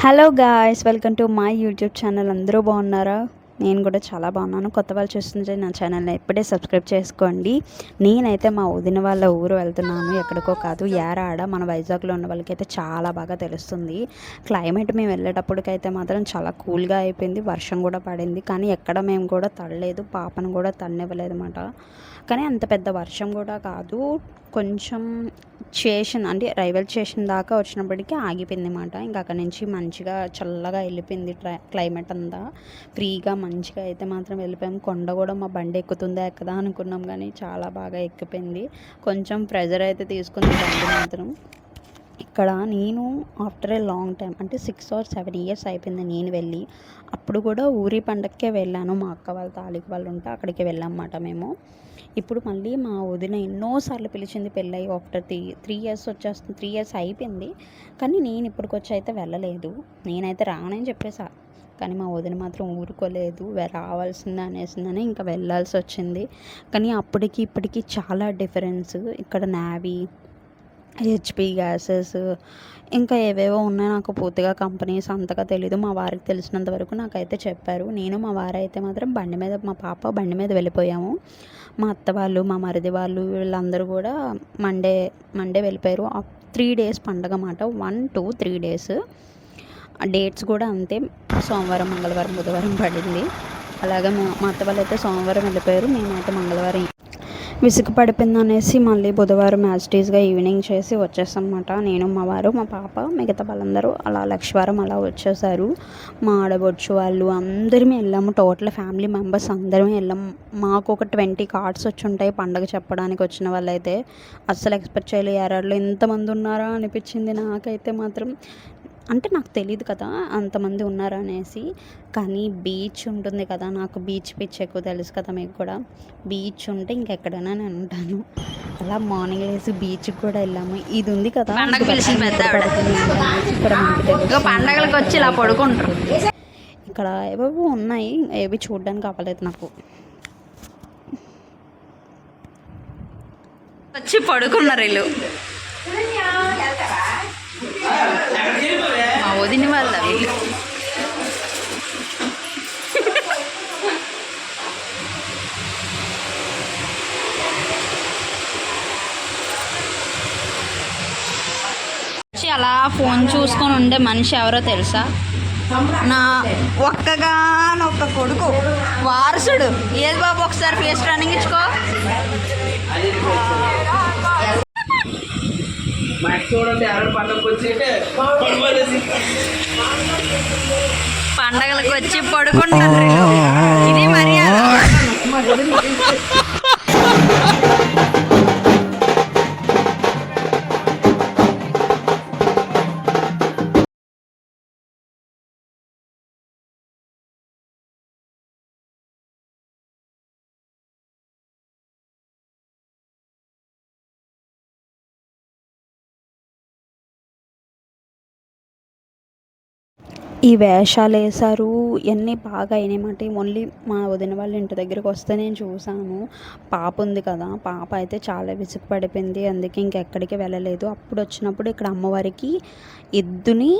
Hello guys, welcome to my YouTube channel. అందరూ బాగున్నారా? నేను కూడా చాలా బాగున్నాను. కొత్త వాళ్ళు చూస్తుంటే నా ఛానల్ని ఎప్పుడే సబ్స్క్రైబ్ చేసుకోండి. నేనైతే మా వదిన వాళ్ళ ఊరు వెళ్తున్నాను, ఎక్కడికో కాదు, యారాడ. మన వైజాగ్లో ఉన్న వాళ్ళకైతే చాలా బాగా తెలుస్తుంది క్లైమేట్. మేము వెళ్ళేటప్పటికైతే మాత్రం చాలా కూల్గా అయిపోయింది, వర్షం కూడా పడింది. కానీ ఎక్కడ మేము కూడా తడలేదు, పాపను కూడా తడనివ్వలేదు అన్నమాట. కానీ అంత పెద్ద వర్షం కూడా కాదు, కొంచెం స్టేషన్ అంటే రైల్వే స్టేషన్ దాకా వచ్చినప్పటికీ ఆగిపోయింది అన్నమాట. ఇంకా అక్కడి నుంచి మంచిగా చల్లగా వెళ్ళిపోయింది క్లైమేట్ అంతా. ఫ్రీగా మంచిగా అయితే మాత్రం వెళ్ళిపోయాము. కొండ కూడా మా బండి ఎక్కుతుందా ఎక్కదా అనుకున్నాం, కానీ చాలా బాగా ఎక్కిపోయింది. కొంచెం ప్రెజర్ అయితే తీసుకుంది బండి మాత్రం. ఇక్కడ నేను ఆఫ్టర్ ఏ లాంగ్ టైం, అంటే 6 or 7 years అయిపోయింది నేను వెళ్ళి. అప్పుడు కూడా ఊరి పండగకే వెళ్ళాను, మా అక్క వాళ్ళ తాలికి వాళ్ళు ఉంటే అక్కడికి వెళ్ళామన్నమాట మేము. ఇప్పుడు మళ్ళీ మా వదిన ఎన్నోసార్లు పిలిచింది పెళ్ళయి ఆఫ్టర్ 3 years వచ్చేస్తుంది. 3 years అయిపోయింది, కానీ నేను ఇప్పటికొచ్చి అయితే వెళ్ళలేదు. నేనైతే రానని చెప్పేసా, కానీ మా వదిన మాత్రం ఊరుకోలేదు, రావాల్సిందే అనేసిందని ఇంకా వెళ్ళాల్సి వచ్చింది. కానీ అప్పటికి ఇప్పటికి చాలా డిఫరెన్స్. ఇక్కడ నావీ, హెచ్పి గ్యాసెస్, ఇంకా ఏవేవో ఉన్నాయి. నాకు పూర్తిగా కంపెనీస్ అంతగా తెలీదు. మా వారికి తెలిసినంత వరకు నాకైతే చెప్పారు. నేను మా వారైతే మాత్రం బండి మీద, మా పాప బండి మీద వెళ్ళిపోయాము. మా అత్త వాళ్ళు, మా మరిది వాళ్ళు, వీళ్ళందరూ కూడా మండే వెళ్ళిపోయారు. 3 days పండగ అన్నమాట. 1, 2, 3 days. డేట్స్ కూడా అంతే, సోమవారం, మంగళవారం, బుధవారం పడింది. అలాగే మా అత్త వాళ్ళు అయితే సోమవారం వెళ్ళిపోయారు, మేమైతే మంగళవారం. విసుగు పడిపోయింది అనేసి మళ్ళీ బుధవారం యాజ్టీస్గా ఈవినింగ్ చేసి వచ్చేసాం అన్నమాట. నేను, మా వారు, మా పాప, మిగతా వాళ్ళందరూ అలా లక్షవారం అలా వచ్చేసారు. మా ఆడబొచ్చు వాళ్ళు అందరమే వెళ్ళాము, టోటల్ ఫ్యామిలీ మెంబర్స్ అందరమే వెళ్ళాము. మాకు ఒక 20 కార్డ్స్ వచ్చి ఉంటాయి పండగ చెప్పడానికి వచ్చిన వాళ్ళైతే. అస్సలు ఎక్స్పెక్ట్ చేయలేదు, యారాడలో ఎంతమంది ఉన్నారా అనిపించింది నాకైతే మాత్రం. అంటే నాకు తెలియదు కదా అంతమంది ఉన్నారు అనేసి. కానీ బీచ్ ఉంటుంది కదా, నాకు బీచ్ పిచ్ ఎక్కువ తెలుసు కదా మీకు కూడా. బీచ్ ఉంటే ఇంకెక్కడైనా నేను ఉంటాను. అలా మార్నింగ్ లేసి బీచ్కి కూడా వెళ్ళాము. ఇది ఉంది కదా పండగలకు వచ్చి ఇలా పడుకుంటారు. ఇక్కడ ఏవేవో ఉన్నాయి, ఏవి చూడడానికి అవ్వలేదు నాకు. వచ్చి పడుకున్నారు వీళ్ళు, మా వదిన వాళ్ళ వీళ్ళు. అలా ఫోన్ చూసుకొని ఉండే మనిషి ఎవరో తెలుసా? నా ఒక్క కొడుకు, వారసుడు. ఏది బాబు ఒకసారి ఫేస్ రన్నింగ్ ఇచ్చుకో. పండగలకు వచ్చి పడుకుంటారు, ఇది మర్యాద. ఈ వేషాలు వేశారు, ఇవన్నీ బాగా అయినాయన్నమాట. ఓన్లీ మా వదిన వాళ్ళ ఇంటి దగ్గరికి వస్తే నేను చూసాను. పాప ఉంది కదా, పాప అయితే చాలా విసుగు పడిపోయింది, అందుకే ఇంకెక్కడికి వెళ్ళలేదు. అప్పుడు వచ్చినప్పుడు ఇక్కడ అమ్మవారికి ఎద్దుని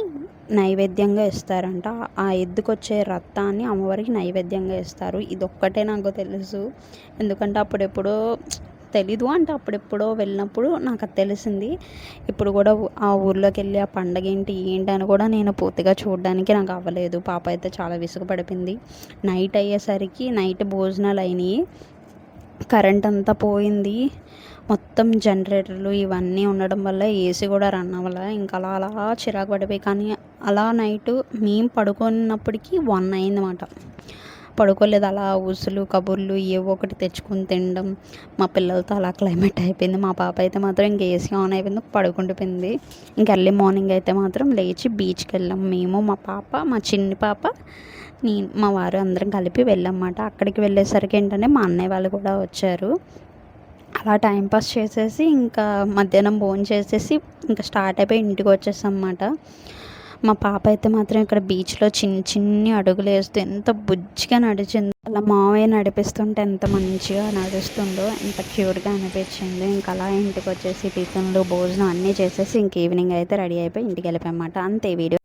నైవేద్యంగా ఇస్తారంట. ఆ ఎద్దుకు వచ్చే రక్తాన్ని అమ్మవారికి నైవేద్యంగా ఇస్తారు. ఇది ఒక్కటే నాకు తెలుసు, ఎందుకంటే అప్పుడెప్పుడో తెలీదు, అంటే అప్పుడెప్పుడో వెళ్ళినప్పుడు నాకు అది తెలిసింది. ఇప్పుడు కూడా ఆ ఊర్లోకి వెళ్ళి ఆ పండగ ఏంటి అని కూడా నేను పూర్తిగా చూడడానికి నాకు అవ్వలేదు. పాప అయితే చాలా విసుగుపడిపోయింది. నైట్ అయ్యేసరికి నైట్ భోజనాలు అయినాయి, కరెంట్ అంతా పోయింది. మొత్తం జనరేటర్లు ఇవన్నీ ఉండడం వల్ల ఏసీ కూడా రన్ అవ్వాల. ఇంకా అలా చిరాకు పడిపోయి, కానీ అలా నైట్ మేము పడుకున్నప్పటికీ 1 అయిందన్నమాట. పడుకోలేదు, అలా ఊసులు కబుర్లు ఏవో ఒకటి తెచ్చుకొని తినడం. మా పిల్లలతో అలా క్లైమేట్ అయిపోయింది. మా పాప అయితే మాత్రం ఇంక ఏసీ ఆన్ అయిపోయింది, పడుకుంటుపోయింది. ఇంక ఎర్లీ మార్నింగ్ అయితే మాత్రం లేచి బీచ్కి వెళ్ళాం. మేము, మా పాప, మా చిన్ని పాప, నేను, మా వారు అందరం కలిపి వెళ్ళామన్నమాట. అక్కడికి వెళ్ళేసరికి ఏంటంటే మా అన్నయ్య వాళ్ళు కూడా వచ్చారు. అలా టైంపాస్ చేసేసి ఇంకా మధ్యాహ్నం భోజనం చేసేసి ఇంకా స్టార్ట్ అయిపోయి ఇంటికి వచ్చేసాం అన్నమాట. మా పాప అయితే మాత్రం ఇక్కడ బీచ్లో చిన్ని అడుగులు వేస్తూ ఎంత బుజ్జిగా నడిచింది. అలా మావయ్య నడిపిస్తుంటే ఎంత మంచిగా నడుస్తుందో, ఎంత క్యూట్గా అనిపించింది. ఇంకా అలా ఇంటికి వచ్చేసి టిఫిన్లు భోజనం అన్నీ చేసేసి ఇంక ఈవినింగ్ అయితే రెడీ అయిపోయి ఇంటికి వెళ్ళిపోయామాట. అంతే వీడియో.